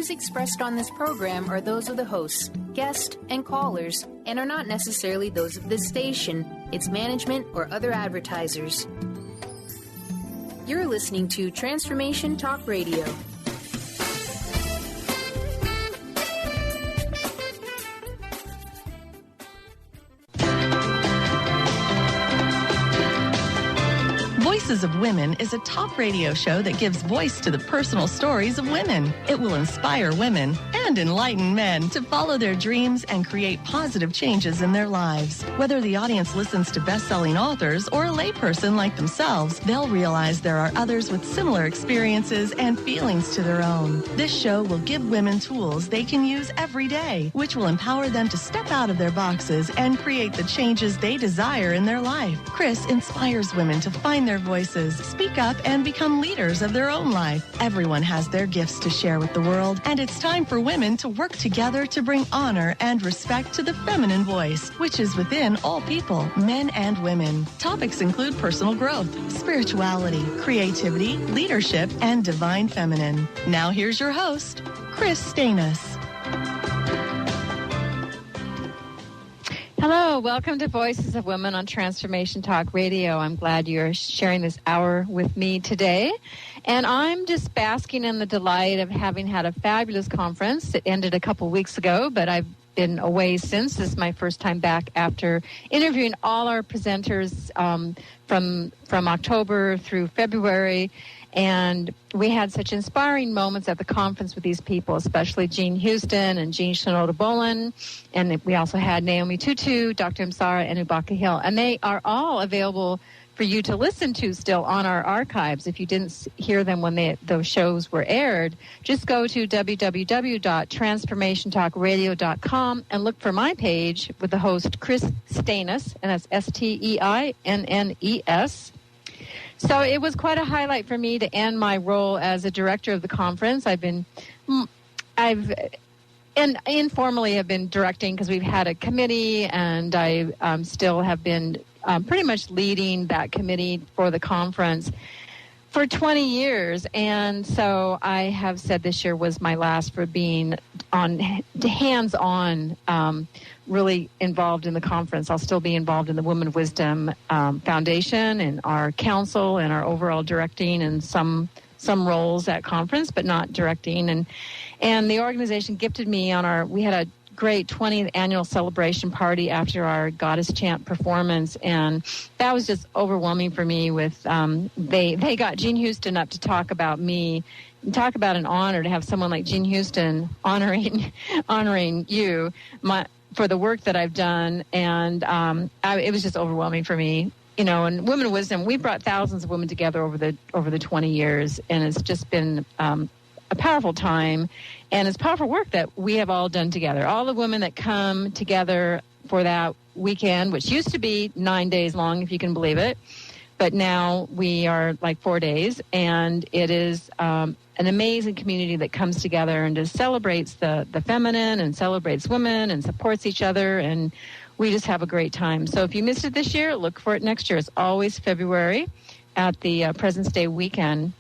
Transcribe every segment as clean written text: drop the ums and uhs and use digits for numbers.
views expressed on this program are those of the hosts, guests, and callers, and are not necessarily those of this station, its management, or other advertisers. You're listening to Transformation Talk Radio. Voices of Women is a talk radio show that gives voice to the personal stories of women. It will inspire women and enlighten men to follow their dreams and create positive changes in their lives. Whether the audience listens to best-selling authors or a layperson like themselves, they'll realize there are others with similar experiences and feelings to their own. This show will give women tools they can use every day, which will empower them to step out of their boxes and create the changes they desire in their life. Kris inspires women to find their voices, speak up, and become leaders of their own life. Everyone has their gifts to share with the world, and it's time for women to work together to bring honor and respect to the feminine voice, which is within all people, men and women. Topics include personal growth, spirituality, creativity, leadership, and divine feminine. Now here's your host, Kris Steinnes. Hello, welcome to Voices of Women on Transformation Talk Radio. I'm glad you're sharing this hour with me today. And I'm just basking in the delight of having had a fabulous conference. It ended a couple weeks ago, but I've been away since. This is my first time back after interviewing all our presenters from October through February. And we had such inspiring moments at the conference with these people, especially Jean Houston and Jean Shinoda Bolin. And we also had Naomi Tutu, Dr. Msara, and Ubaka Hill. And they are all available for you to listen to still on our archives. If you didn't hear them when those shows were aired, just go to www.transformationtalkradio.com and look for my page with the host Kris Steinnes, and that's Steinnes. So it was quite a highlight for me to end my role as a director of the conference. I've informally have been directing because we've had a committee, and I still have been pretty much leading that committee for the conference for 20 years. And so I have said this year was my last for being hands-on, really involved in the conference. I'll still be involved in the Women of Wisdom Foundation and our council and our overall directing and some roles at conference, but not directing. And the organization gifted me we had a great 20th annual celebration party after our Goddess Chant performance, and that was just overwhelming for me. With they got Jean Houston up to talk about me. Talk about an honor to have someone like Jean Houston honoring you for the work that I've done, and it was just overwhelming for me. You know, and Women of Wisdom, we brought thousands of women together over the 20 years, and it's just been a powerful time, and it's powerful work that we have all done together. All the women that come together for that weekend, which used to be 9 days long, if you can believe it, but now we are like 4 days, and it is an amazing community that comes together and just celebrates the feminine and celebrates women and supports each other, and we just have a great time. So if you missed it this year, look for it next year. It's always February at the President's Day weekend.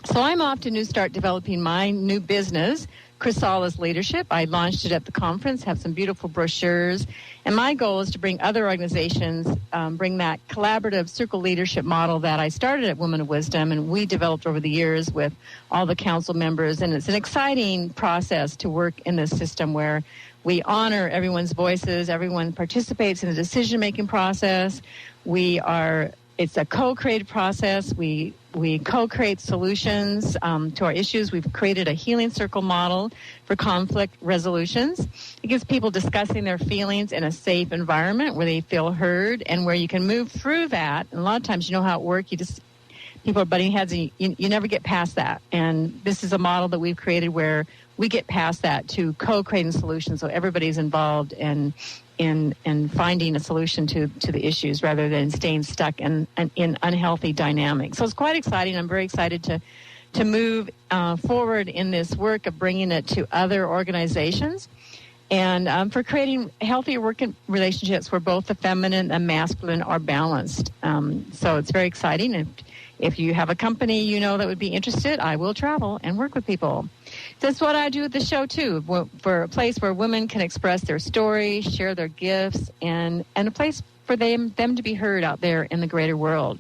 So I'm off to start developing my new business, Chrysala's Leadership. I launched it at the conference, have some beautiful brochures. And my goal is to bring other organizations, bring that collaborative circle leadership model that I started at Women of Wisdom and we developed over the years with all the council members. And it's an exciting process to work in this system where we honor everyone's voices, everyone participates in the decision-making process. It's a co-created process. We co-create solutions to our issues. We've created a healing circle model for conflict resolutions. It gives people discussing their feelings in a safe environment where they feel heard and where you can move through that. And a lot of times, you know how it works. People are butting heads, and you never get past that. And this is a model that we've created where we get past that to co-creating solutions, so everybody's involved in finding a solution to the issues rather than staying stuck in unhealthy dynamics. So it's quite exciting. I'm very excited to move forward in this work of bringing it to other organizations and for creating healthier working relationships where both the feminine and masculine are balanced. So it's very exciting. If you have a company that would be interested, I will travel and work with people. That's what I do at the show, too, for a place where women can express their story, share their gifts, and a place for them to be heard out there in the greater world.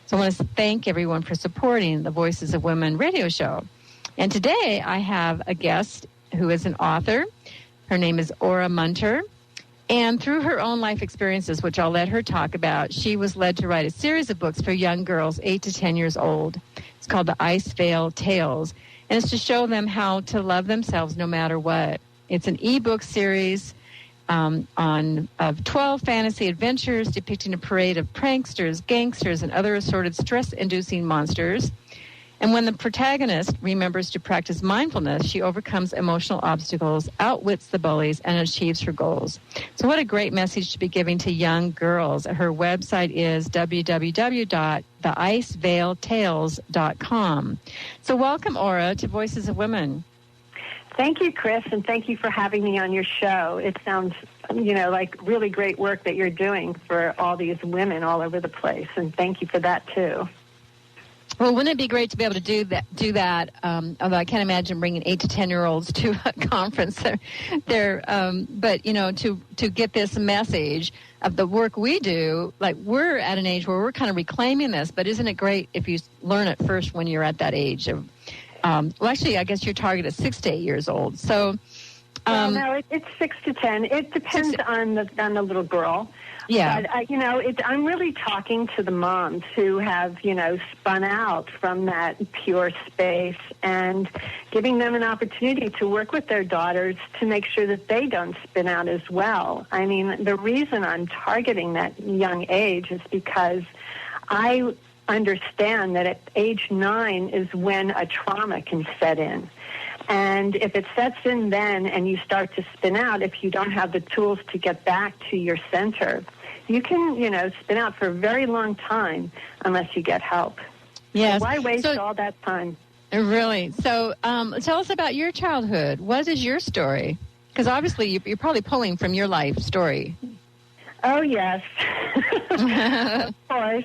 So I want to thank everyone for supporting the Voices of Women radio show. And today I have a guest who is an author. Her name is Aura Munter. And through her own life experiences, which I'll let her talk about, she was led to write a series of books for young girls 8 to 10 years old. It's called the Ice Veil Tales. And it's to show them how to love themselves no matter what. It's an ebook series of 12 fantasy adventures depicting a parade of pranksters, gangsters, and other assorted stress-inducing monsters. And when the protagonist remembers to practice mindfulness, she overcomes emotional obstacles, outwits the bullies, and achieves her goals. So what a great message to be giving to young girls. Her website is www.theIceveilTales.com. So welcome, Aura, to Voices of Women. Thank you, Kris, and thank you for having me on your show. It sounds, like really great work that you're doing for all these women all over the place, and thank you for that, too. Well, wouldn't it be great to be able to do that? Although I can't imagine bringing 8 to 10-year-olds to a conference. But to get this message of the work we do, like we're at an age where we're kind of reclaiming this. But isn't it great if you learn it first when you're at that age? Actually, I guess your target is 6 to 8 years old. So, no, it's 6 to 10. It depends on the little girl. Yeah. But, I'm really talking to the moms who have, spun out from that pure space and giving them an opportunity to work with their daughters to make sure that they don't spin out as well. I mean, the reason I'm targeting that young age is because I understand that at age 9 is when a trauma can set in. And if it sets in then and you start to spin out, if you don't have the tools to get back to your center, you can, spin out for a very long time unless you get help. Yes. So why waste all that time? Really? So tell us about your childhood. What is your story? Because obviously you're probably pulling from your life story. Oh, yes. Of course.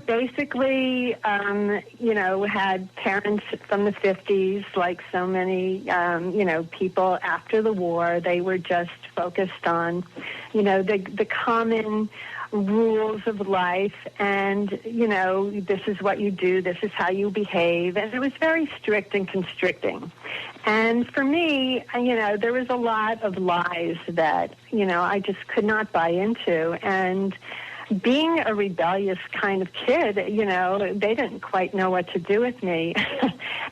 Basically, had parents from the 50s, like so many, people after the war. They were just focused on, the common rules of life and, this is what you do, this is how you behave. And it was very strict and constricting. And for me, there was a lot of lies that, I just could not buy into. And being a rebellious kind of kid, they didn't quite know what to do with me.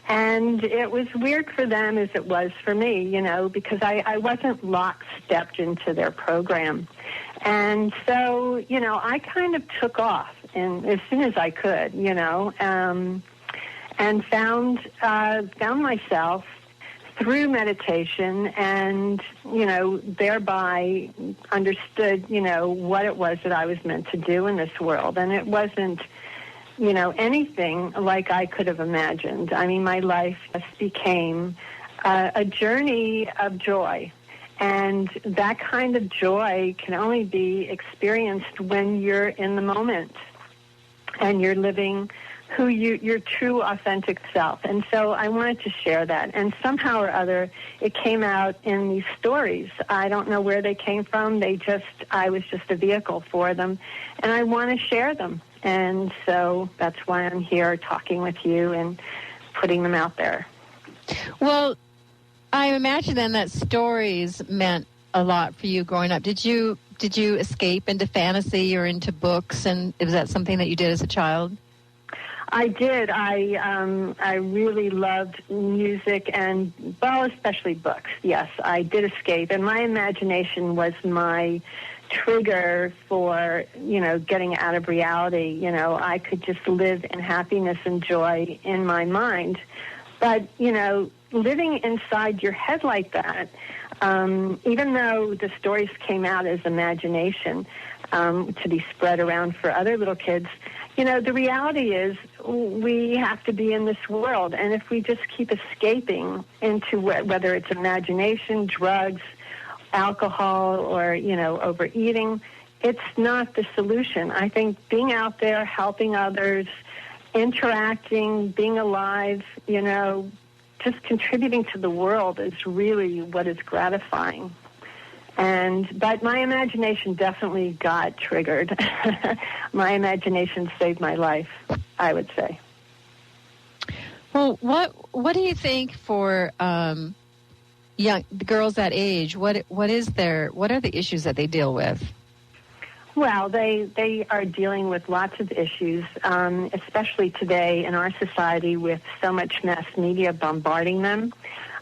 And it was weird for them as it was for me, because I wasn't lockstepped into their program. And so, I kind of took off and as soon as I could, and found myself through meditation and, thereby understood, what it was that I was meant to do in this world. And it wasn't, anything like I could have imagined. I mean, my life just became a journey of joy. And that kind of joy can only be experienced when you're in the moment and you're living your true authentic self. And so I wanted to share that. And somehow or other, it came out in these stories. I don't know where they came from. I was just a vehicle for them. And I want to share them. And so that's why I'm here talking with you and putting them out there. Well, I imagine then that stories meant a lot for you growing up. Did you escape into fantasy or into books? And was that something that you did as a child? I did. I really loved music and, especially books. Yes, I did escape. And my imagination was my trigger for, getting out of reality. I could just live in happiness and joy in my mind. But, living inside your head like that, even though the stories came out as imagination to be spread around for other little kids, the reality is we have to be in this world. And if we just keep escaping into whether it's imagination, drugs, alcohol, or, overeating, it's not the solution. I think being out there, helping others, interacting, being alive, just contributing to the world is really what is gratifying. But my imagination definitely got triggered. My imagination saved my life, I would say. Well, what do you think for young girls that age? What are the issues that they deal with? Well, they are dealing with lots of issues, especially today in our society with so much mass media bombarding them.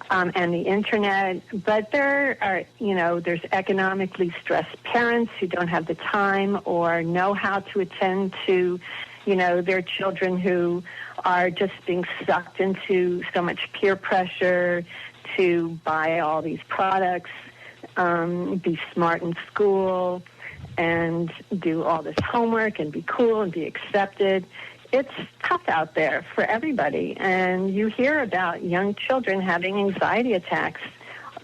And the internet, but there's economically stressed parents who don't have the time or know how to attend to, their children who are just being sucked into so much peer pressure to buy all these products, be smart in school, and do all this homework and be cool and be accepted. It's tough out there for everybody, and you hear about young children having anxiety attacks,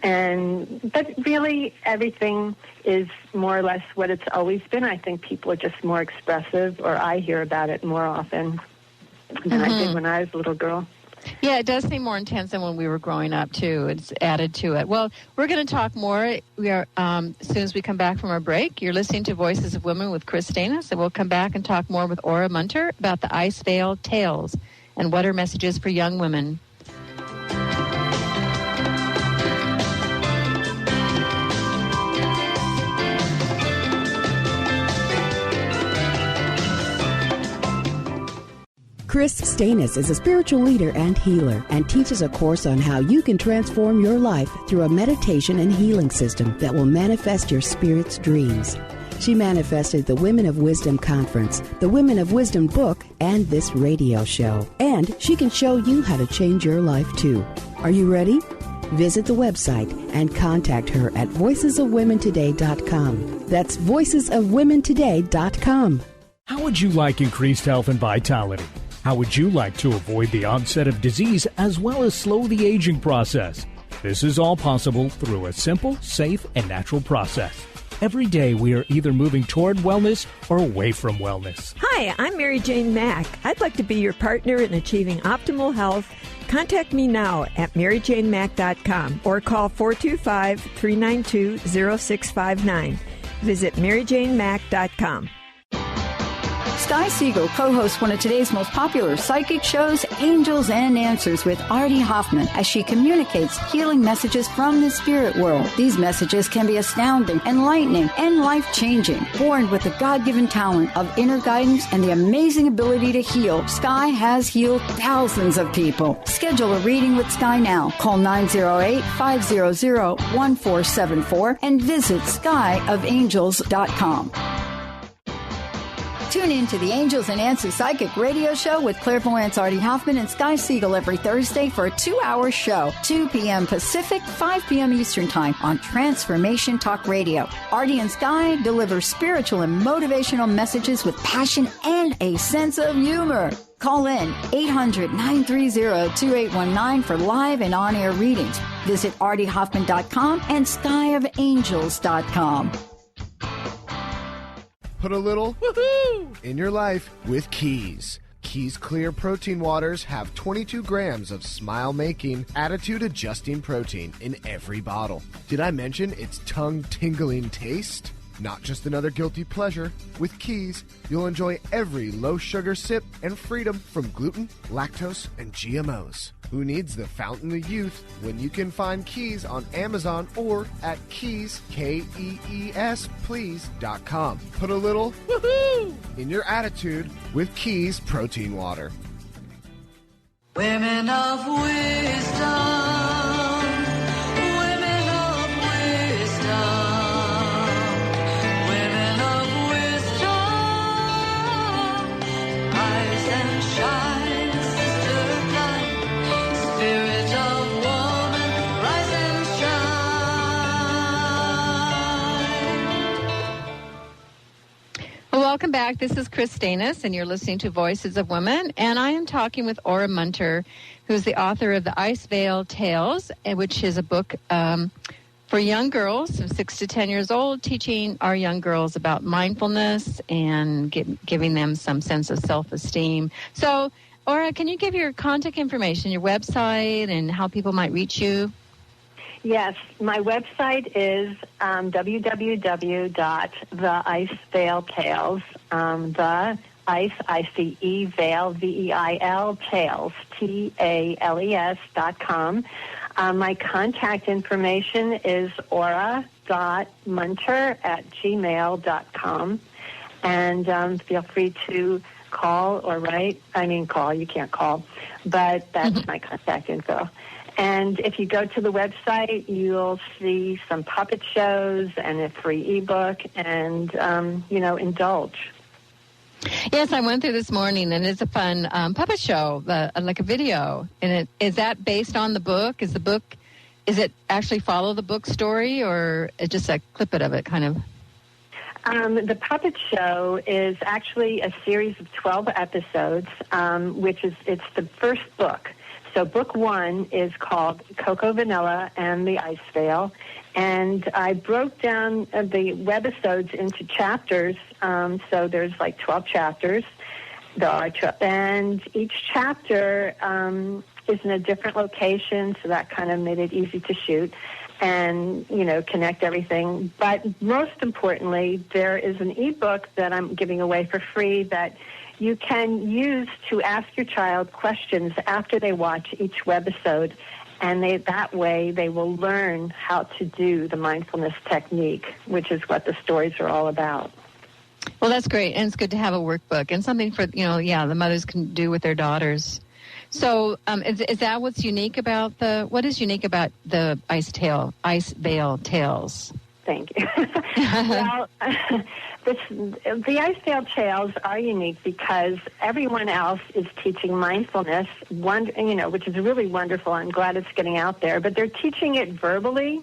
but really everything is more or less what it's always been. I think people are just more expressive, or I hear about it more often than I did when I was a little girl. Yeah, it does seem more intense than when we were growing up, too. It's added to it. Well, we're going to talk more We are as soon as we come back from our break. You're listening to Voices of Women with Kris Steinnes, and we'll come back and talk more with Ora Munter about the Ice Veil Tales and what her message is for young women. Kris Steinnes is a spiritual leader and healer and teaches a course on how you can transform your life through a meditation and healing system that will manifest your spirit's dreams. She manifested the Women of Wisdom Conference, the Women of Wisdom book, and this radio show. And she can show you how to change your life too. Are you ready? Visit the website and contact her at voicesofwomentoday.com. That's voicesofwomentoday.com. How would you like increased health and vitality? How would you like to avoid the onset of disease as well as slow the aging process? This is all possible through a simple, safe, and natural process. Every day we are either moving toward wellness or away from wellness. Hi, I'm Mary Jane Mack. I'd like to be your partner in achieving optimal health. Contact me now at maryjanemack.com or call 425-392-0659. Visit maryjanemack.com. Sky Siegel co-hosts one of today's most popular psychic shows, Angels and Answers, with Artie Hoffman, as she communicates healing messages from the spirit world. These messages can be astounding, enlightening, and life-changing. Born with the God-given talent of inner guidance and the amazing ability to heal, Sky has healed thousands of people. Schedule a reading with Sky now. Call 908-500-1474 and visit skyofangels.com. Tune in to the Angels and Answers Psychic Radio Show with clairvoyants Artie Hoffman and Sky Siegel every Thursday for a 2-hour show, 2 p.m. Pacific, 5 p.m. Eastern Time on Transformation Talk Radio. Artie and Sky deliver spiritual and motivational messages with passion and a sense of humor. Call in 800-930-2819 for live and on-air readings. Visit artiehoffman.com and skyofangels.com. Put a little woohoo in your life with Keys. Keys Clear Protein Waters have 22 grams of smile-making, attitude-adjusting protein in every bottle. Did I mention its tongue-tingling taste? Not just another guilty pleasure. With Keys, you'll enjoy every low-sugar sip and freedom from gluten, lactose, and GMOs. Who needs the fountain of youth when you can find Keys on Amazon or at Keys, Kees, please.com. Put a little woohoo in your attitude with Keys Protein Water. Women of wisdom. Welcome back. This is Kris Steinnes, and you're listening to Voices of Women. And I am talking with Ora Munter, who's the author of the Ice Veil Tales, which is a book for young girls from 6 to 10 years old, teaching our young girls about mindfulness and giving them some sense of self-esteem. So Aura, can you give your contact information, your website, and how people might reach you? Yes, my website is www.theicevale.tales, the ice, I-C-E, veil, V-E-I-L, tales, T-A-L-E-S.com. My contact information is aura.munter@gmail.com. And feel free to call or write. I mean, call, you can't call, but that's my contact info. And if you go to the website, you'll see some puppet shows and a free ebook and, indulge. Yes, I went through this morning, and it's a fun puppet show, like a video. And is that based on the book? Is it actually follow the book story, or just a clip of it, kind of? The puppet show is actually a series of 12 episodes, it's the first book. So book 1 is called Cocovanilla and the Ice Veil, and I broke down the webisodes into chapters. So there's like 12 chapters. And each chapter is in a different location, so that kind of made it easy to shoot and, connect everything. But most importantly, there is an ebook that I'm giving away for free that you can use to ask your child questions after they watch each webisode, and that way they will learn how to do the mindfulness technique, which is what the stories are all about. Well, that's great, and it's good to have a workbook and something for, the mothers can do with their daughters. So is that what's unique about what is unique about the Ice Veil Tales? Thank you. Well, the Ice Veil Tales are unique because everyone else is teaching mindfulness, which is really wonderful. I'm glad it's getting out there. But they're teaching it verbally.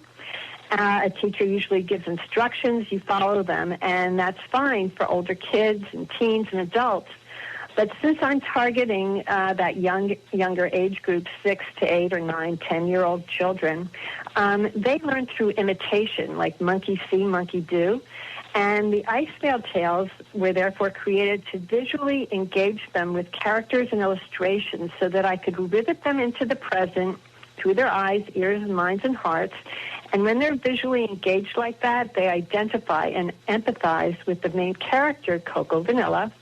A teacher usually gives instructions. You follow them, and that's fine for older kids and teens and adults. But since I'm targeting that younger age group, 6 to 8 or 9, 10-year-old children, they learn through imitation, like monkey see, monkey do. And the Ice Veil Tales were therefore created to visually engage them with characters and illustrations so that I could rivet them into the present through their eyes, ears, minds, and hearts. And when they're visually engaged like that, they identify and empathize with the main character, Cocovanilla,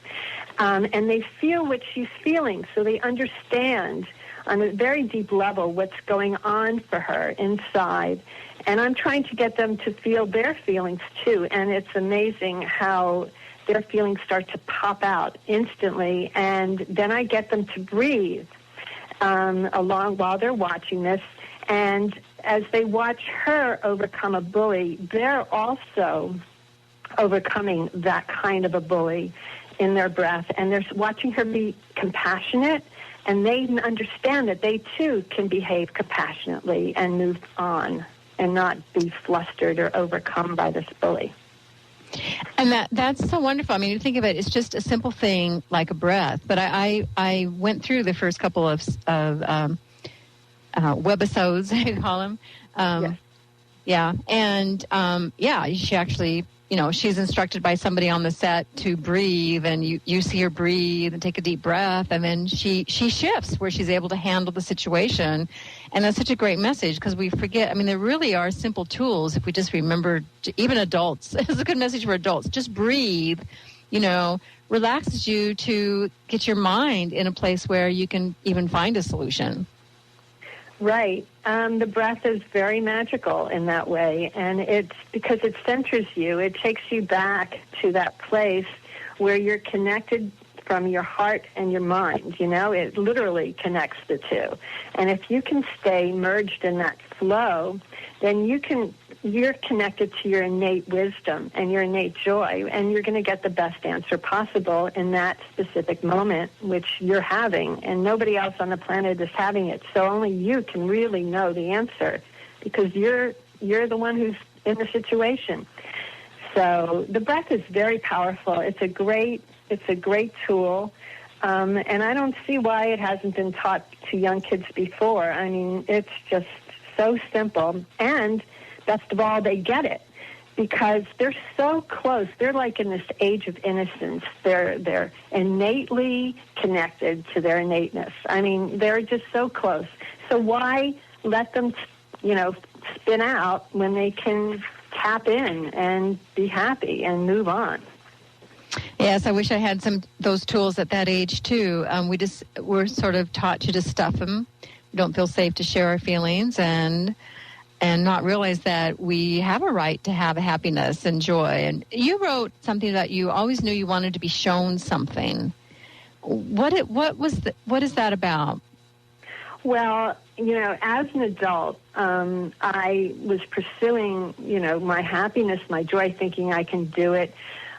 and they feel what she's feeling, so they understand on a very deep level what's going on for her inside. And I'm trying to get them to feel their feelings, too, and it's amazing how their feelings start to pop out instantly, and then I get them to breathe along while they're watching this. And as they watch her overcome a bully, they're also overcoming that kind of a bully in their breath, and they're watching her be compassionate, and they understand that they, too, can behave compassionately and move on and not be flustered or overcome by this bully. And that's so wonderful. I mean, you think of it, it's just a simple thing like a breath. But I went through the first couple of webisodes, I call them. Yes. Yeah. And, she actually, she's instructed by somebody on the set to breathe, and you see her breathe and take a deep breath, and then she shifts where she's able to handle the situation. And that's such a great message because we forget. I mean, there really are simple tools if we just remember, even adults. It's a good message for adults. Just breathe, relaxes you to get your mind in a place where you can even find a solution. Right. The breath is very magical in that way, and it's because it centers you. It takes you back to that place where you're connected from your heart and your mind. It literally connects the two. And if you can stay merged in that flow, then you're connected to your innate wisdom and your innate joy, and you're going to get the best answer possible in that specific moment, which you're having, and nobody else on the planet is having it. So only you can really know the answer because you're the one who's in the situation. So the breath is very powerful. It's a great tool, and I don't see why it hasn't been taught to young kids before. I mean, it's just so simple, and best of all, they get it. because they're so close. They're like in this age of innocence. They're innately connected to their innateness. I mean, they're just so close. So why let them, spin out when they can tap in and be happy and move on? Yes, I wish I had those tools at that age too. We're sort of taught to just stuff them. We don't feel safe to share our feelings and not realize that we have a right to have happiness and joy. And you wrote something that you always knew you wanted to be shown something. What is that about? Well, as an adult, I was pursuing, my happiness, my joy, thinking I can do it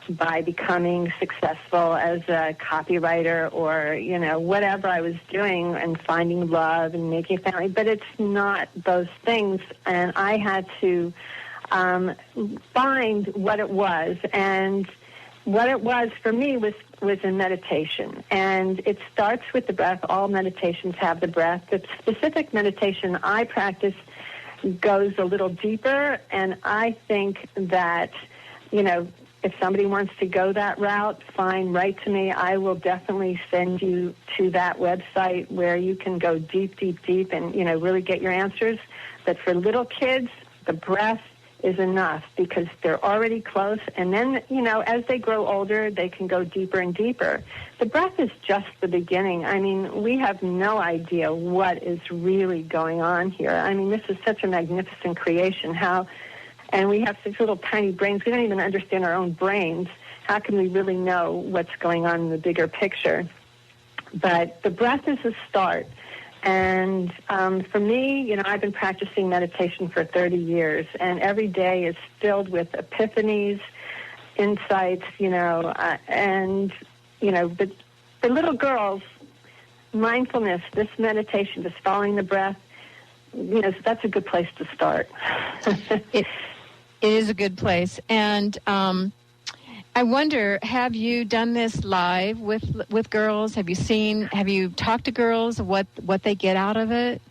by becoming successful as a copywriter or, whatever I was doing, and finding love and making a family. But it's not those things. And I had to find what it was. And what it was for me was in meditation. And it starts with the breath. All meditations have the breath. The specific meditation I practice goes a little deeper. And I think that, if somebody wants to go that route, fine, write to me. I will definitely send you to that website where you can go deep, deep, deep and, really get your answers. But for little kids, the breath is enough because they're already close. And then, as they grow older, they can go deeper and deeper. The breath is just the beginning. I mean, we have no idea what is really going on here. I mean, this is such a magnificent creation. And we have such little tiny brains. We don't even understand our own brains. How can we really know what's going on in the bigger picture? But the breath is a start. And for me, I've been practicing meditation for 30 years, and every day is filled with epiphanies, insights, but for little girls, mindfulness, this meditation, just following the breath, that's a good place to start. It is a good place. And I wonder, have you done this live with girls? Have you talked to girls, what they get out of it?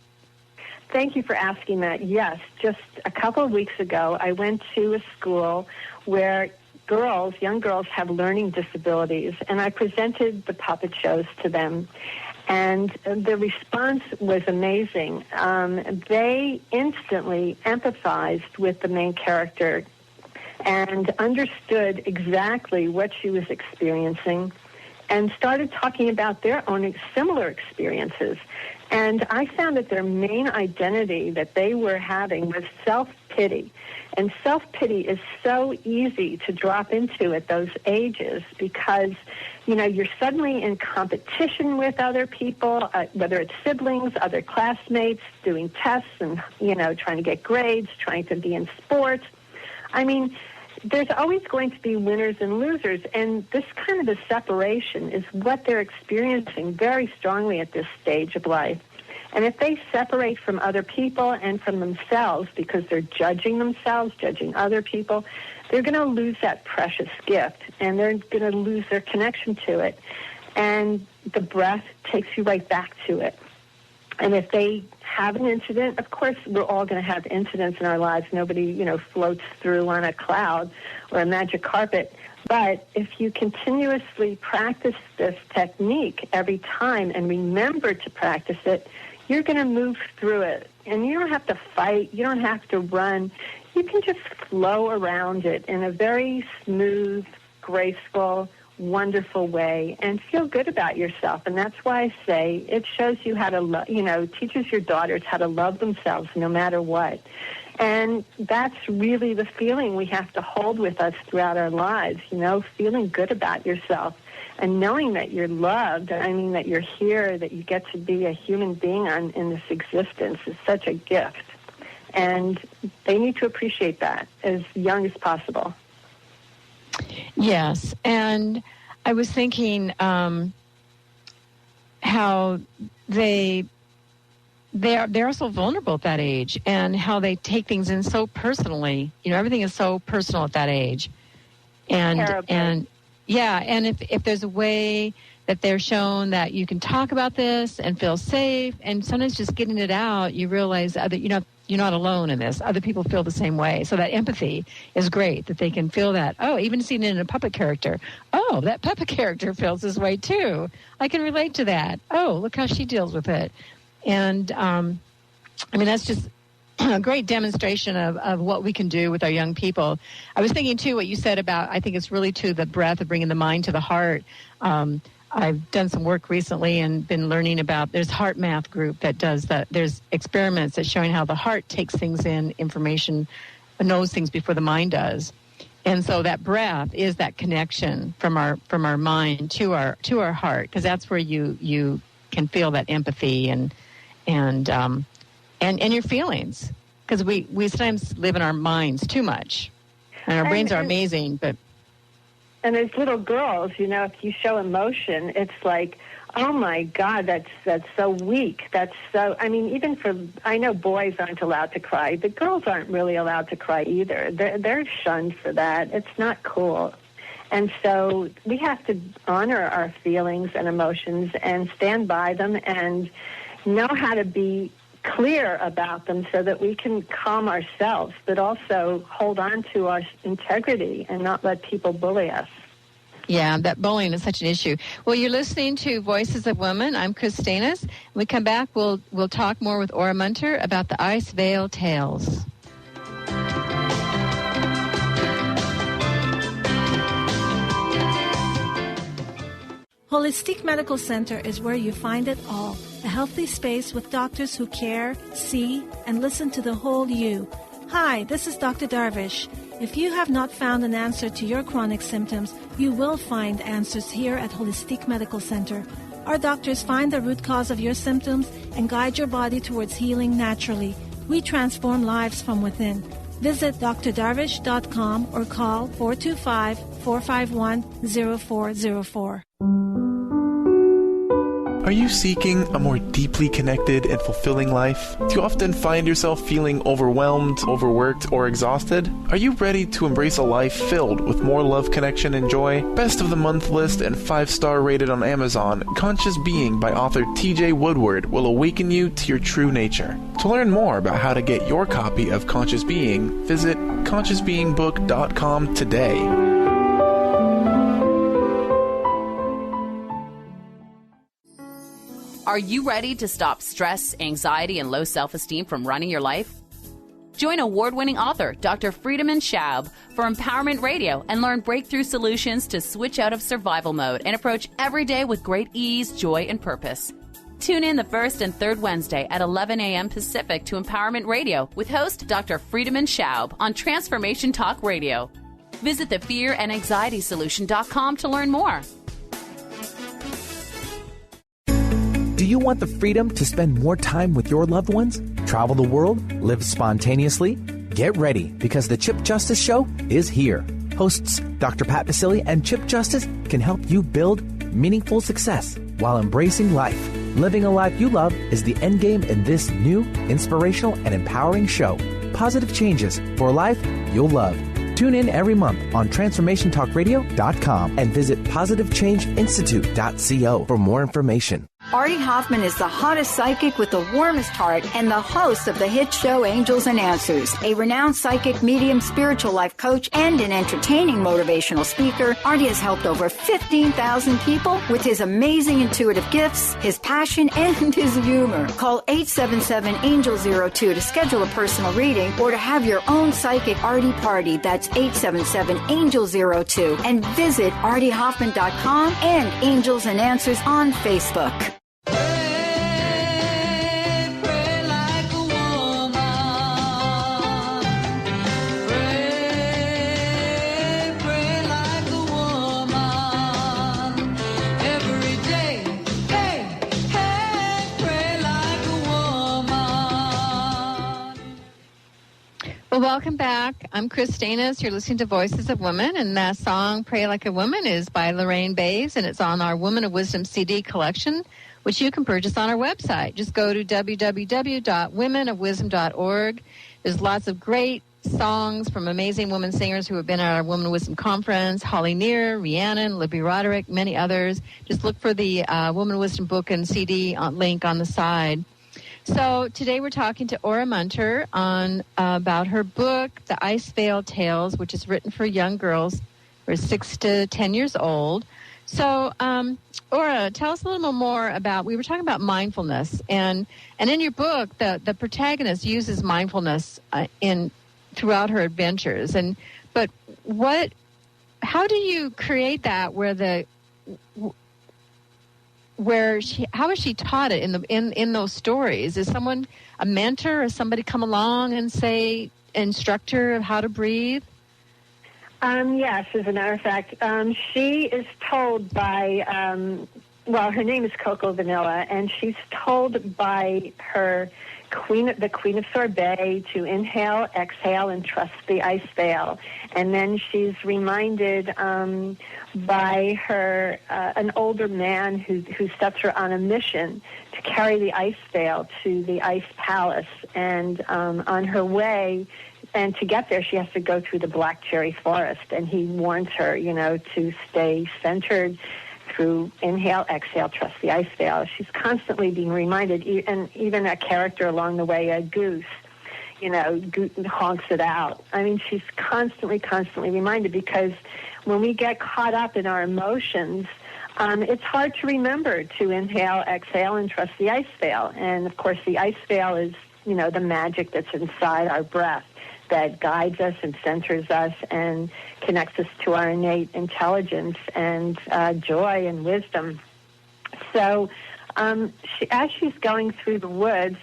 Thank you for asking that. Yes, just a couple of weeks ago, I went to a school where young girls have learning disabilities, and I presented the puppet shows to them. And the response was amazing. They instantly empathized with the main character and understood exactly what she was experiencing and started talking about their own similar experiences. And I found that their main identity that they were having was self-pity. And self-pity is so easy to drop into at those ages because, you're suddenly in competition with other people, whether it's siblings, other classmates, doing tests and, trying to get grades, trying to be in sports. I mean, there's always going to be winners and losers, and this kind of a separation is what they're experiencing very strongly at this stage of life. And if they separate from other people and from themselves because they're judging themselves, judging other people, they're going to lose that precious gift, and they're going to lose their connection to it. And the breath takes you right back to it. And if they have an incident, of course, we're all going to have incidents in our lives. Nobody, floats through on a cloud or a magic carpet. But if you continuously practice this technique every time and remember to practice it, you're going to move through it. And you don't have to fight. You don't have to run. You can just flow around it in a very smooth, graceful, wonderful way and feel good about yourself. And that's why I say it shows you how to, teaches your daughters how to love themselves no matter what. And that's really the feeling we have to hold with us throughout our lives, feeling good about yourself and knowing that you're loved. That you're here, that you get to be a human being in this existence is such a gift. And they need to appreciate that as young as possible. Yes, and I was thinking how they're so vulnerable at that age, and how they take things in so personally. Everything is so personal at that age, and Terribly. and if there's a way that they're shown that you can talk about this and feel safe. And sometimes just getting it out, you realize that, you're not alone in this. Other people feel the same way. So that empathy is great, that they can feel that. Oh, even seeing it in a puppet character. Oh, that puppet character feels this way too. I can relate to that. Oh, look how she deals with it. And, that's just a great demonstration of what we can do with our young people. I was thinking, too, what you said about, I think it's really to the breath of bringing the mind to the heart. I've done some work recently and been learning about, there's Heart Math group that does that. There's experiments that's showing how the heart takes things in, information, knows things before the mind does. And so that breath is that connection from our mind to our heart, because that's where you can feel that empathy and your feelings, because we sometimes live in our minds too much, and our brains are amazing, but. And as little girls, if you show emotion, it's like, oh my God, that's so weak. That's so. I know boys aren't allowed to cry. The girls aren't really allowed to cry either. They're shunned for that. It's not cool. And so we have to honor our feelings and emotions and stand by them and know how to be clear about them so that we can calm ourselves, but also hold on to our integrity and not let people bully us. Yeah, that bullying is such an issue. Well, you're listening to Voices of Women. I'm Kris Steinnes. When we come back, we'll talk more with Ora Munter about the Ice Veil Tales. Holistic Medical Center is where you find it all. A healthy space with doctors who care, see, and listen to the whole you. Hi, this is Dr. Darvish. If you have not found an answer to your chronic symptoms, you will find answers here at Holistic Medical Center. Our doctors find the root cause of your symptoms and guide your body towards healing naturally. We transform lives from within. Visit drdarvish.com or call 425-451-0404. Are you seeking a more deeply connected and fulfilling life? Do you often find yourself feeling overwhelmed, overworked, or exhausted? Are you ready to embrace a life filled with more love, connection, and joy? Best of the Month list and 5-star rated on Amazon, Conscious Being by author T.J. Woodward will awaken you to your true nature. To learn more about how to get your copy of Conscious Being, visit ConsciousBeingBook.com today. Are you ready to stop stress, anxiety, and low self-esteem from running your life? Join award-winning author Dr. Friedemann Schaub for Empowerment Radio and learn breakthrough solutions to switch out of survival mode and approach every day with great ease, joy, and purpose. Tune in the first and third Wednesday at 11 a.m. Pacific to Empowerment Radio with host Dr. Friedemann Schaub on Transformation Talk Radio. Visit thefearandanxietysolution.com to learn more. Do you want the freedom to spend more time with your loved ones? Travel the world? Live spontaneously? Get ready, because the Chip Justice Show is here. Hosts Dr. Pat Basile and Chip Justice can help you build meaningful success while embracing life. Living a life you love is the end game in this new, inspirational, and empowering show. Positive changes for a life you'll love. Tune in every month on TransformationTalkRadio.com and visit PositiveChangeInstitute.co for more information. Artie Hoffman is the hottest psychic with the warmest heart and the host of the hit show Angels and Answers. A renowned psychic, medium, spiritual life coach, and an entertaining motivational speaker, Artie has helped over 15,000 people with his amazing intuitive gifts, his passion, and his humor. Call 877-ANGEL-02 to schedule a personal reading or to have your own psychic Artie party. That's 877-ANGEL-02. And visit ArtieHoffman.com and Angels and Answers on Facebook. Well, welcome back. I'm Kris Steinnes. You're listening to Voices of Women, and that song, Pray Like a Woman, is by Lorraine Bays, and it's on our Woman of Wisdom CD collection, which you can purchase on our website. Just go to www.womenofwisdom.org. There's lots of great songs from amazing women singers who have been at our Women Wisdom Conference, Holly Neer, Rhiannon, Libby Roderick, many others. Just look for the Women Wisdom book and CD link on the side. So today we're talking to Ora Munter about her book, The Ice Veil Tales, which is written for young girls who are 6 to 10 years old. So, Ora, tell us a little more about, we were talking about mindfulness, and in your book, the protagonist uses mindfulness throughout her adventures. But how do you create that how is she taught it in those stories? Is someone, a mentor, or somebody come along and say, instruct her of how to breathe? Yes, as a matter of fact, she is told by, her name is Cocovanilla, and she's told by her the Queen of Sorbet to inhale, exhale, and trust the ice veil. And then she's reminded by her an older man who sets her on a mission to carry the ice veil to the ice palace. And on her way, and to get there, she has to go through the black cherry forest. And he warns her, to stay centered through inhale, exhale, trust the ice veil. She's constantly being reminded, and even a character along the way, a goose, honks it out. I mean, she's constantly reminded, because when we get caught up in our emotions, it's hard to remember to inhale, exhale, and trust the ice veil. And, of course, the ice veil is, the magic that's inside our breath that guides us and centers us and connects us to our innate intelligence and joy and wisdom. So as she's going through the woods,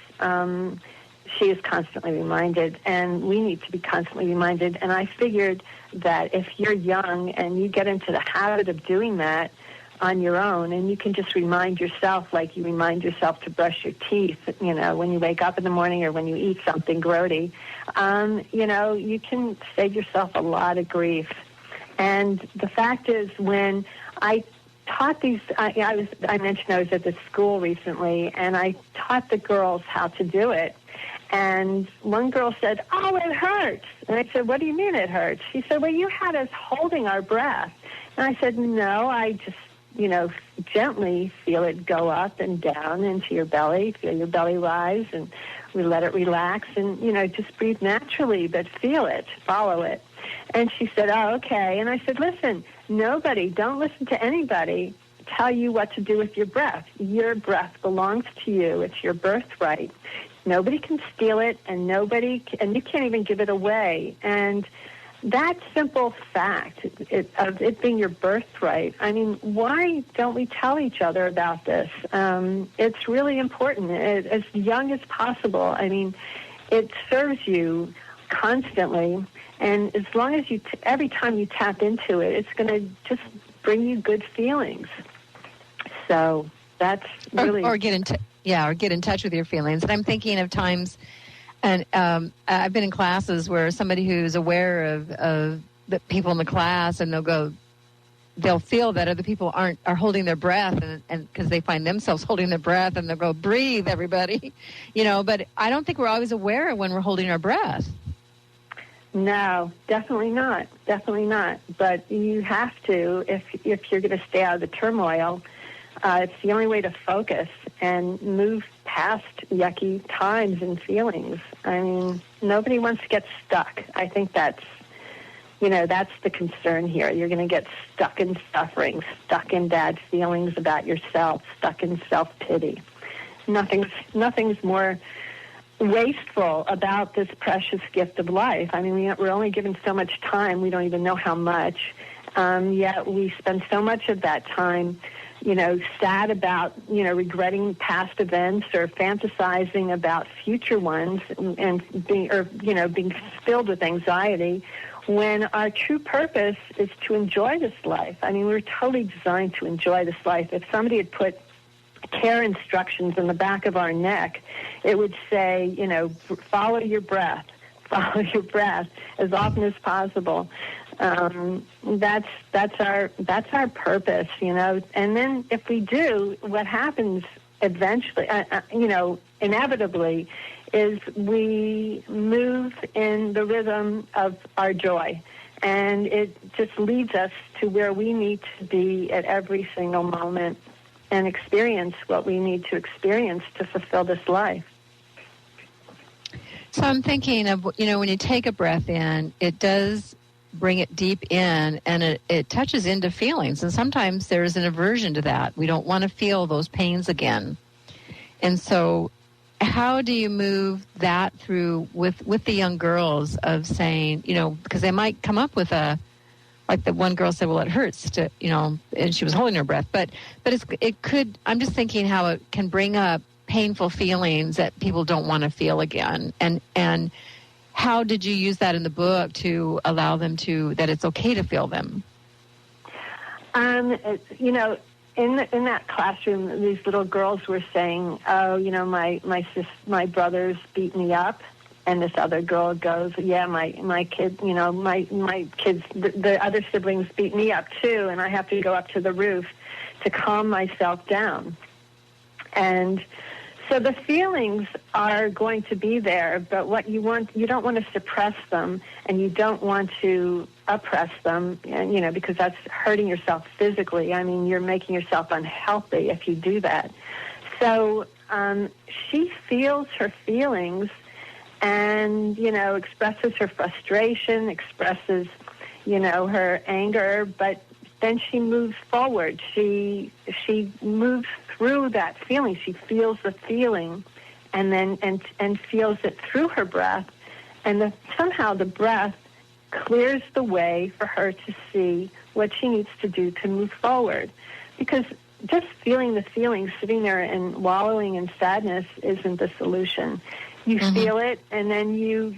she is constantly reminded, and we need to be constantly reminded. And I figured that if you're young and you get into the habit of doing that on your own, and you can just remind yourself, like you remind yourself to brush your teeth, when you wake up in the morning or when you eat something grody, you can save yourself a lot of grief. And the fact is, when I taught these, I mentioned I was at this school recently, and I taught the girls how to do it. And one girl said, "Oh, it hurts." And I said, "What do you mean it hurts?" She said, "Well, you had us holding our breath." And I said, "No, I just gently feel it go up and down into your belly, feel your belly rise, and we let it relax, and, just breathe naturally, but feel it, follow it." And she said, "Oh, okay." And I said, "Listen, don't listen to anybody tell you what to do with your breath. Your breath belongs to you. It's your birthright. Nobody can steal it, and you can't even give it away." And that simple fact of it being your birthright, I mean, why don't we tell each other about this? It's really important, as young as possible. I mean, it serves you constantly, and as long as every time you tap into it, it's going to just bring you good feelings. So that's really... Or get in touch with your feelings. And I'm thinking of times... And I've been in classes where somebody who's aware of the people in the class, and they'll feel that other people are holding their breath, and because they find themselves holding their breath, and they'll go, "Breathe, everybody," But I don't think we're always aware of when we're holding our breath. No, definitely not. But you have to, if you're going to stay out of the turmoil. It's the only way to focus and move past yucky times and feelings. I mean, nobody wants to get stuck. I think that's the concern here. You're going to get stuck in suffering, stuck in bad feelings about yourself, stuck in self-pity. Nothing's more wasteful about this precious gift of life. I mean, we're only given so much time. We don't even know how much. Yet we spend so much of that time sad about, regretting past events or fantasizing about future ones and being filled with anxiety, when our true purpose is to enjoy this life. I mean, we're totally designed to enjoy this life. If somebody had put care instructions in the back of our neck, it would say, follow your breath as often as possible. That's our purpose, And then if we do, what happens eventually, inevitably, is we move in the rhythm of our joy. And it just leads us to where we need to be at every single moment and experience what we need to experience to fulfill this life. So I'm thinking of, when you take a breath in, it does bring it deep in, and it touches into feelings. And sometimes there's an aversion to that. We don't want to feel those pains again. And so how do you move that through with the young girls of saying, because they might come up with like the one girl said, well, it hurts to, and she was holding her breath. But it could, I'm just thinking how it can bring up painful feelings that people don't want to feel again. And how did you use that in the book to allow them that it's okay to feel them? In that classroom, these little girls were saying, "Oh, my brothers beat me up," and this other girl goes, "Yeah, my kid, my kids, the other siblings beat me up too, and I have to go up to the roof to calm myself down." And so the feelings are going to be there, but what you don't want to suppress them, and you don't want to oppress them, and, because that's hurting yourself physically. I mean, you're making yourself unhealthy if you do that. So she feels her feelings and, expresses her frustration, expresses, her anger, but then she moves forward. She moves through that feeling. She feels the feeling and then and feels it through her breath, and somehow the breath clears the way for her to see what she needs to do to move forward. Because just feeling the feeling, sitting there and wallowing in sadness isn't the solution. You feel it, and then you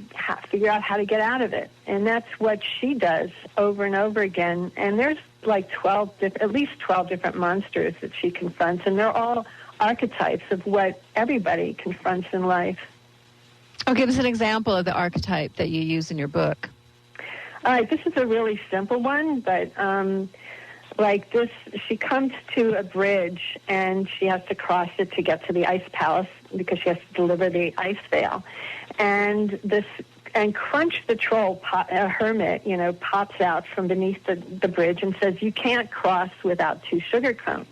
figure out how to get out of it. And that's what she does over and over again. And there's like at least 12 different monsters that she confronts, and they're all archetypes of what everybody confronts in life. Oh, give us an example of the archetype that you use in your book. All right, this is a really simple one, but like this, she comes to a bridge, and she has to cross it to get to the ice palace because she has to deliver the ice veil. And Crunch the troll, a hermit, pops out from beneath the bridge and says, "You can't cross without 2 sugar cones."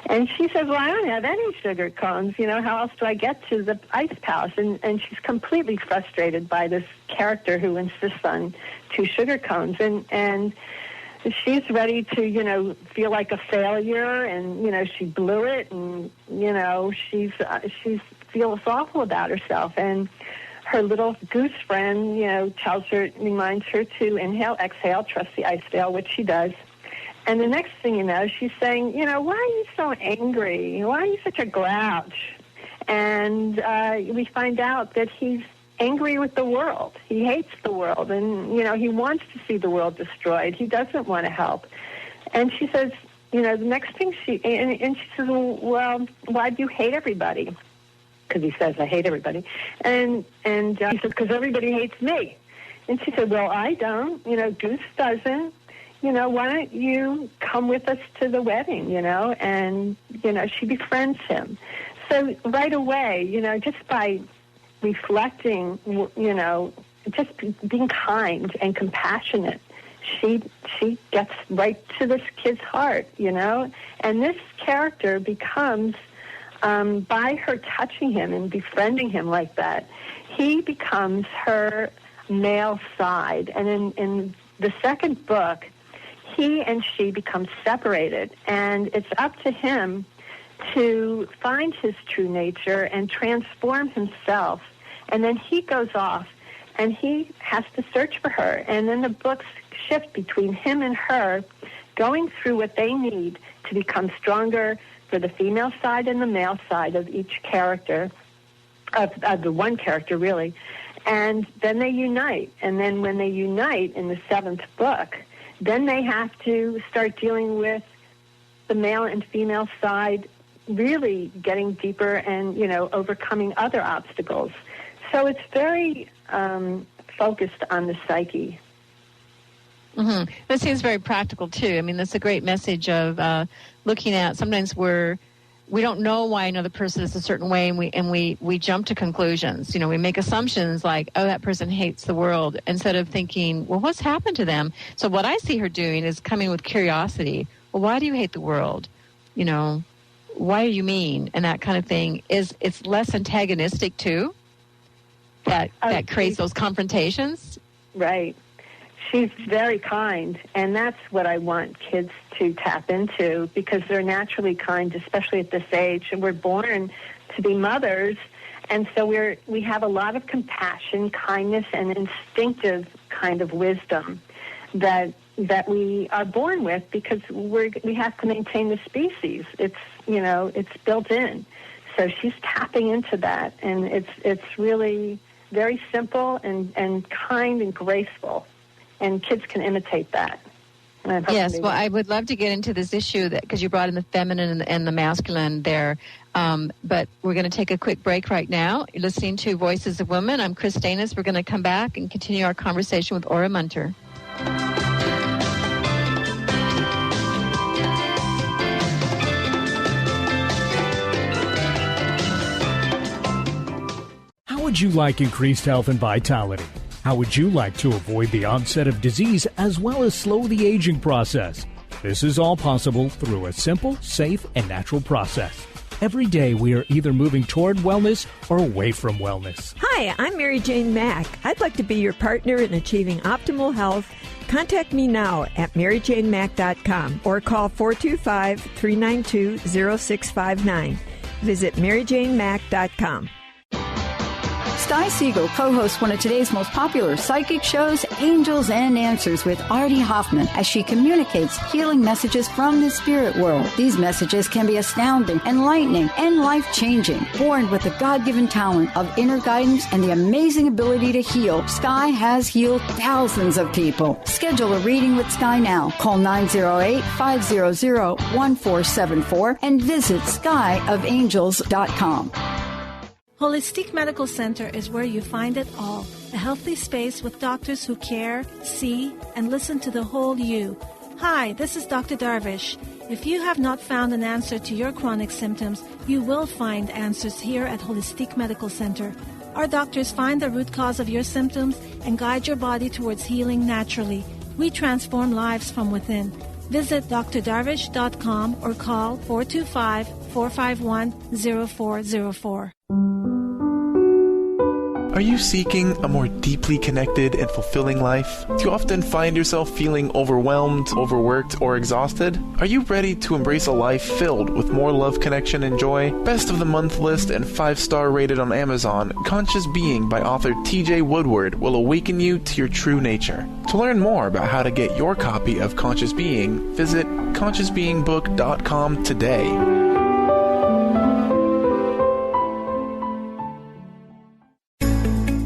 And she says, "Well, I don't have any sugar cones. How else do I get to the ice palace?" And she's completely frustrated by this character who insists on 2 sugar cones. And she's ready to, feel like a failure, and, she blew it, and, she feels awful about herself. And her little goose friend, reminds her to inhale, exhale, trust the ice veil, which she does. And the next thing you know, she's saying, "Why are you so angry? Why are you such a grouch?" And we find out that he's angry with the world. He hates the world, and, he wants to see the world destroyed. He doesn't want to help. And she says, the next thing she says, "Well, why do you hate everybody?" Because he says, "I hate everybody." And he says, "Because everybody hates me." And she said, "Well, I don't. Goose doesn't. Why don't you come with us to the wedding, And, she befriends him. So right away, just by reflecting, just being kind and compassionate, she gets right to this kid's heart, And this character becomes, by her touching him and befriending him like that, he becomes her male side. And in the second book, he and she become separated, and it's up to him to find his true nature and transform himself. And then he goes off, and he has to search for her. And then the books shift between him and her, going through what they need to become stronger for the female side and the male side of each character, of the one character, really. And then they unite. And then when they unite in the 7th book, then they have to start dealing with the male and female side, really getting deeper and, overcoming other obstacles. So it's very focused on the psyche. That seems very practical, too. I mean, that's a great message of looking at, sometimes we're we don't know why another person is a certain way, and we jump to conclusions. We make assumptions like, oh, that person hates the world, instead of thinking, well, what's happened to them? So what I see her doing is coming with curiosity. Well, why do you hate the world? Why are you mean? And that kind of thing it's less antagonistic too. That creates those confrontations. Right. She's very kind, and that's what I want kids to tap into, because they're naturally kind, especially at this age, and we're born to be mothers, and so we have a lot of compassion, kindness, and instinctive kind of wisdom that we are born with, because we have to maintain the species. It's built in. So she's tapping into that, and it's really very simple and kind and graceful. And kids can imitate that. Yes, well, I would love to get into this issue because you brought in the feminine and the masculine there. But we're going to take a quick break right now. You're listening to Voices of Women. I'm Kris Steinnes. We're going to come back and continue our conversation with Ora Munter. How would you like increased health and vitality? How would you like to avoid the onset of disease as well as slow the aging process? This is all possible through a simple, safe, and natural process. Every day we are either moving toward wellness or away from wellness. Hi, I'm Mary Jane Mack. I'd like to be your partner in achieving optimal health. Contact me now at maryjanemack.com or call 425-392-0659. Visit maryjanemack.com. Sky Siegel co-hosts one of today's most popular psychic shows, Angels and Answers, with Artie Hoffman, as she communicates healing messages from the spirit world. These messages can be astounding, enlightening, and life-changing. Born with the God-given talent of inner guidance and the amazing ability to heal, Sky has healed thousands of people. Schedule a reading with Sky now. Call 908-500-1474 and visit skyofangels.com. Holistic Medical Center is where you find it all. A healthy space with doctors who care, see, and listen to the whole you. Hi, this is Dr. Darvish. If you have not found an answer to your chronic symptoms, you will find answers here at Holistic Medical Center. Our doctors find the root cause of your symptoms and guide your body towards healing naturally. We transform lives from within. Visit drdarvish.com or call 425-451-0404. Are you seeking a more deeply connected and fulfilling life? Do you often find yourself feeling overwhelmed, overworked, or exhausted? Are you ready to embrace a life filled with more love, connection, and joy? Best of the month list and 5-star rated on Amazon, Conscious Being by author T.J. Woodward will awaken you to your true nature. To learn more about how to get your copy of Conscious Being, visit consciousbeingbook.com today.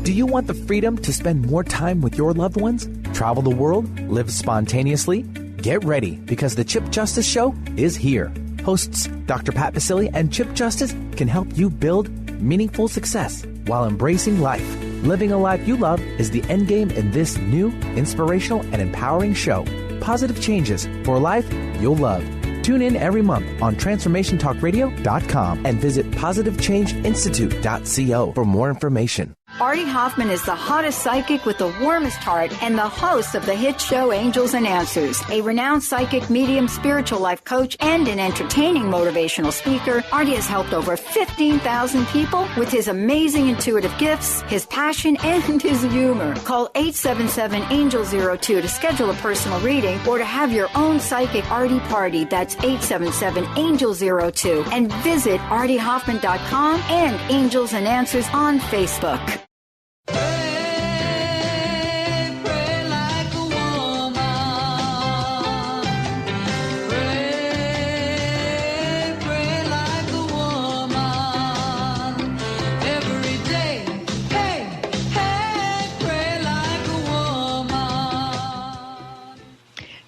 Do you want the freedom to spend more time with your loved ones? Travel the world? Live spontaneously? Get ready, because the Chip Justice Show is here. Hosts Dr. Pat Basile and Chip Justice can help you build meaningful success while embracing life. Living a life you love is the end game in this new, inspirational, and empowering show. Positive changes for a life you'll love. Tune in every month on TransformationTalkRadio.com and visit PositiveChangeInstitute.co for more information. Artie Hoffman is the hottest psychic with the warmest heart and the host of the hit show Angels and Answers. A renowned psychic, medium, spiritual life coach, and an entertaining motivational speaker, Artie has helped over 15,000 people with his amazing intuitive gifts, his passion, and his humor. Call 877-ANGEL-02 to schedule a personal reading or to have your own psychic Artie party. That's 877-ANGEL-02. And visit ArtieHoffman.com and Angels and Answers on Facebook.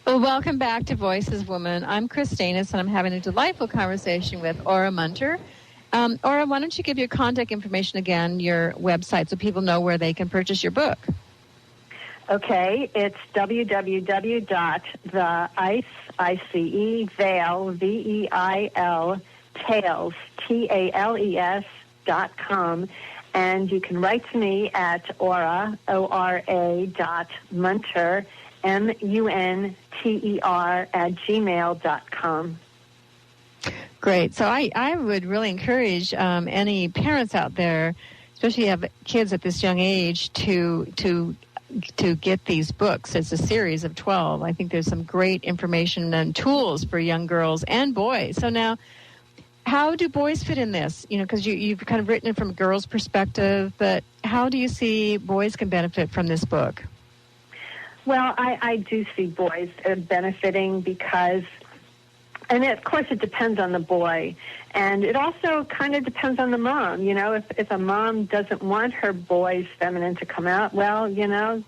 Well, welcome back to Voices Woman. I'm Kris Steinnes, and I'm having a delightful conversation with Ora Munter. Ora, why don't you give your contact information again, your website, so people know where they can purchase your book? Okay, it's www.theIceVeil, Tales, TALES.com. And you can write to me at Ora, ORA.Munter, MUNTER @gmail.com. Great. So I would really encourage any parents out there, especially have kids at this young age, to get these books. It's a series of 12. I think there's some great information and tools for young girls and boys. So now, how do boys fit in this? You know, because you've kind of written it from a girl's perspective, but how do you see boys can benefit from this book? Well, I do see boys benefiting because, and of course it depends on the boy, and it also kind of depends on the mom. You know, if a mom doesn't want her boy's feminine to come out, well, you know,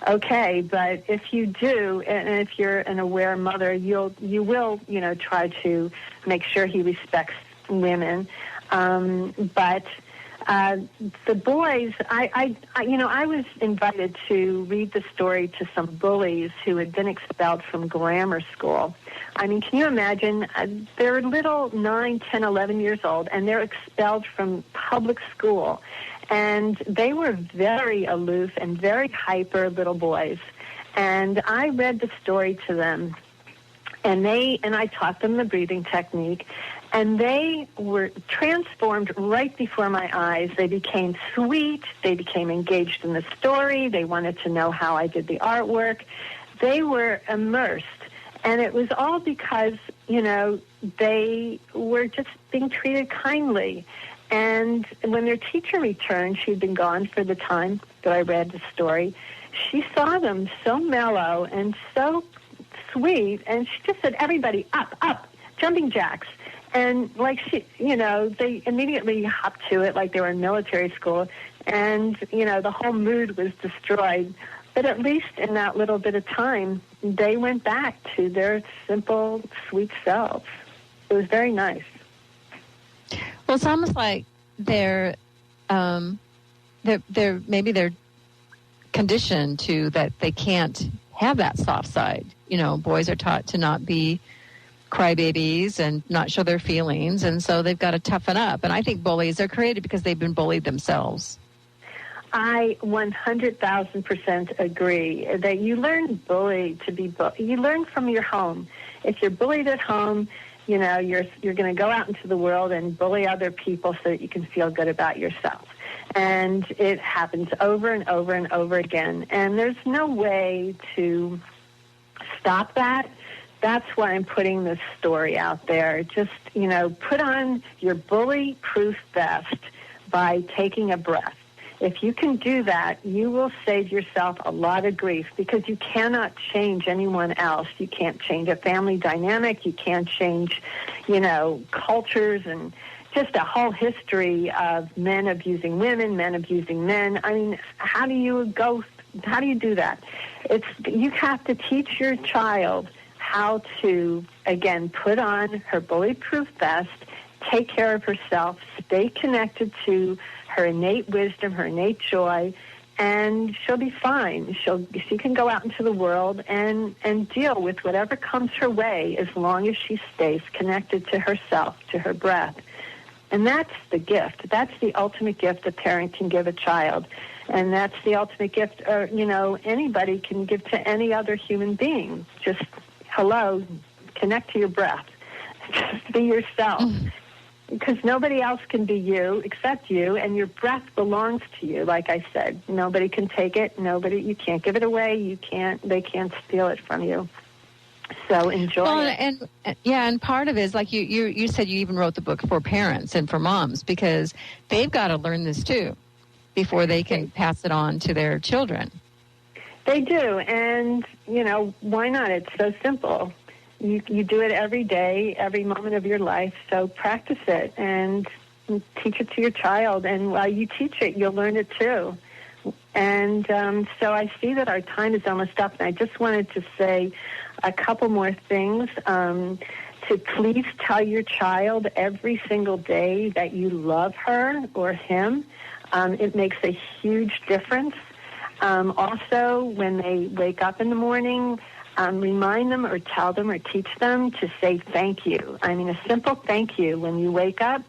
okay. But if you do, and if you're an aware mother, you will, you know, try to make sure he respects women. But the boys, I was invited to read the story to some bullies who had been expelled from grammar school. I mean, can you imagine? They're little 9, 10, 11 years old, and they're expelled from public school. And they were very aloof and very hyper little boys. And I read the story to them, and I taught them the breathing technique. And they were transformed right before my eyes. They became sweet. They became engaged in the story. They wanted to know how I did the artwork. They were immersed. And it was all because, you know, they were just being treated kindly. And when their teacher returned, she'd been gone for the time that I read the story, she saw them so mellow and so sweet. And she just said, everybody, up, up, jumping jacks. And, like, she, you know, they immediately hopped to it like they were in military school. And, you know, the whole mood was destroyed. But at least in that little bit of time, they went back to their simple, sweet selves. It was very nice. Well, it's almost like they're conditioned to that they can't have that soft side. You know, boys are taught to not be crybabies and not show their feelings, and so they've got to toughen up. And I think bullies are created because they've been bullied themselves. I 100,000% agree that you learn you learn from your home. If you're bullied at home, you know, you're going to go out into the world and bully other people so that you can feel good about yourself. And it happens over and over and over again. And there's no way to stop that. That's why I'm putting this story out there. Just, you know, put on your bully-proof vest by taking a breath. If you can do that, you will save yourself a lot of grief because you cannot change anyone else. You can't change a family dynamic. You can't change, you know, cultures and just a whole history of men abusing women, men abusing men. I mean, how do you do that? You have to teach your child how to, again, put on her bully-proof vest, take care of herself, stay connected to her innate wisdom, her innate joy, and she'll be fine. She can go out into the world and deal with whatever comes her way as long as she stays connected to herself, to her breath. And that's the gift. That's the ultimate gift a parent can give a child. And that's the ultimate gift, you know, anybody can give to any other human being. Just, hello, connect to your breath. Just be yourself. Because nobody else can be you except you, and your breath belongs to you, like I said. Nobody can take it. You can't give it away. They can't steal it from you. So enjoy it. And part of it is, like you said, you even wrote the book for parents and for moms, because they've got to learn this too before they can pass it on to their children. They do, and, you know, why not? It's so simple. You do it every day, every moment of your life, so practice it and teach it to your child. And while you teach it, you'll learn it too. And so I see that our time is almost up, and I just wanted to say a couple more things. To please tell your child every single day that you love her or him. It makes a huge difference. Also, when they wake up in the morning, remind them or tell them or teach them to say thank you. I mean, a simple thank you when you wake up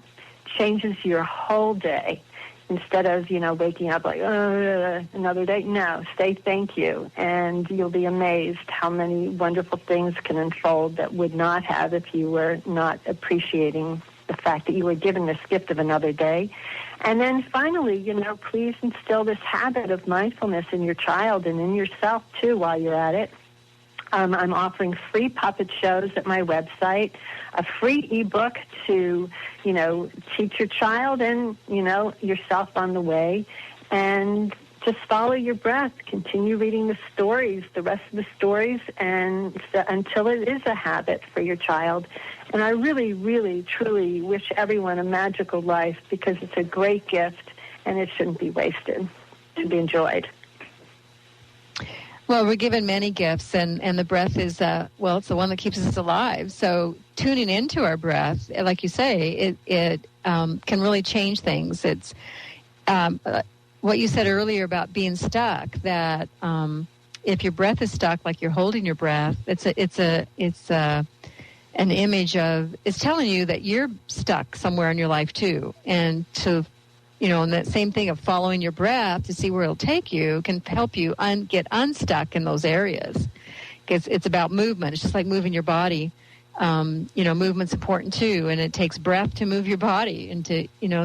changes your whole day. Instead of, waking up like, another day. No, say thank you. And you'll be amazed how many wonderful things can unfold that would not have if you were not appreciating the fact that you were given this gift of another day. And then finally, please instill this habit of mindfulness in your child and in yourself, too, while you're at it. I'm offering free puppet shows at my website, a free ebook to, teach your child and, yourself on the way. And just follow your breath. Continue reading the stories, the rest of the stories, and until it is a habit for your child. And I really, really, truly wish everyone a magical life because it's a great gift and it shouldn't be wasted. It should be enjoyed. Well, we're given many gifts, and the breath is, it's the one that keeps us alive. So tuning into our breath, like you say, it can really change things. It's what you said earlier about being stuck, that if your breath is stuck, like you're holding your breath, it's an image of, it's telling you that you're stuck somewhere in your life too. And to and that same thing of following your breath to see where it'll take you can help you get unstuck in those areas. Because it's about movement. It's just like moving your body. Movement's important too, and it takes breath to move your body. And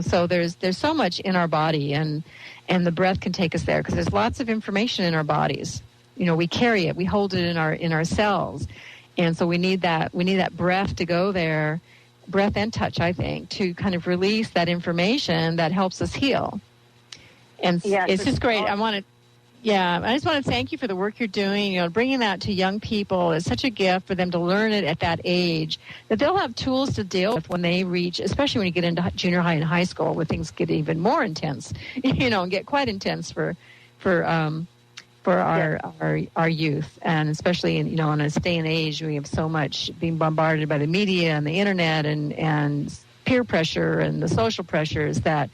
so there's so much in our body, and the breath can take us there because there's lots of information in our bodies. We carry it, we hold it in our cells, and so we need that breath to go there. Breath and touch, I think, to kind of release that information that helps us heal. And it's just great. I just want to thank you for the work you're doing. Bringing that to young people is such a gift for them to learn it at that age, that they'll have tools to deal with when they reach, especially when you get into junior high and high school, where things get even more intense, and get quite intense for our youth, and especially in a day and age we have so much being bombarded by the media and the internet and peer pressure and the social pressures that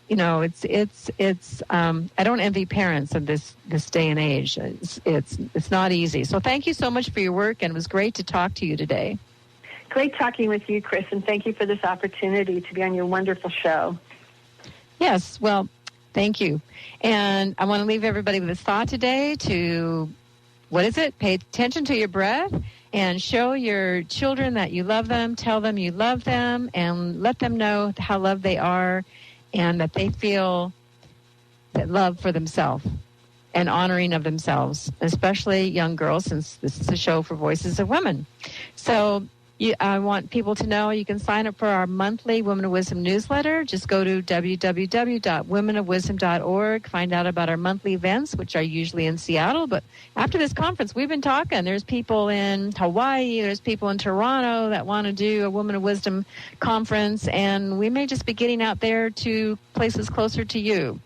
it's I don't envy parents of this day and age. It's not easy. So thank you so much for your work, and it was great to talk to you today. Great talking with you, Kris, and thank you for this opportunity to be on your wonderful show. Yes, well, thank you. And I want to leave everybody with a thought today to, what is it? Pay attention to your breath and show your children that you love them. Tell them you love them and let them know how loved they are and that they feel that love for themselves and honoring of themselves, especially young girls, since this is a show for Voices of Women. So I want people to know you can sign up for our monthly Women of Wisdom newsletter. Just go to www.womenofwisdom.org. Find out about our monthly events, which are usually in Seattle. But after this conference, we've been talking. There's people in Hawaii. There's people in Toronto that want to do a Women of Wisdom conference. And we may just be getting out there to places closer to you.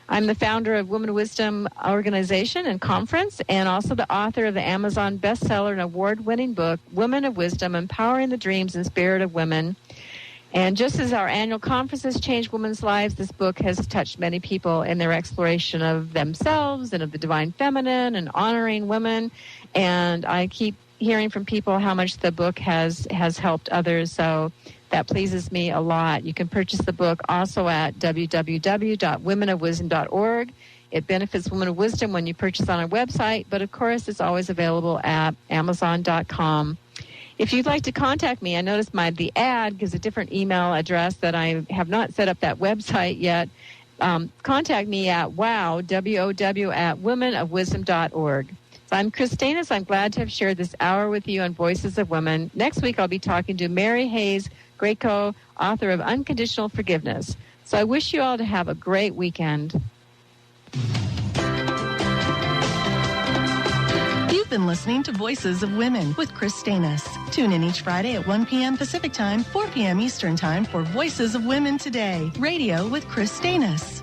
I'm the founder of Women of Wisdom organization and conference, and also the author of the Amazon bestseller and award-winning book, Women of Wisdom, Empowering the Dreams and Spirit of Women. And just as our annual conferences change women's lives, this book has touched many people in their exploration of themselves and of the divine feminine and honoring women. And I keep hearing from people how much the book has helped others, so that pleases me a lot. You can purchase the book also at www.womenofwisdom.org. It benefits Women of Wisdom when you purchase on our website, but of course it's always available at Amazon.com. If you'd like to contact me, I noticed the ad gives a different email address that I have not set up that website yet. Contact me at WOW at womenofwisdom.org. So I'm Kris Steinnes. I'm glad to have shared this hour with you on Voices of Women. Next week I'll be talking to Mary Hayes Greco, author of Unconditional Forgiveness. So I wish you all to have a great weekend. You've been listening to Voices of Women with Kris Steinnes. Tune in each Friday at 1 p.m. Pacific Time, 4 p.m. Eastern Time for Voices of Women Today, radio with Kris Steinnes.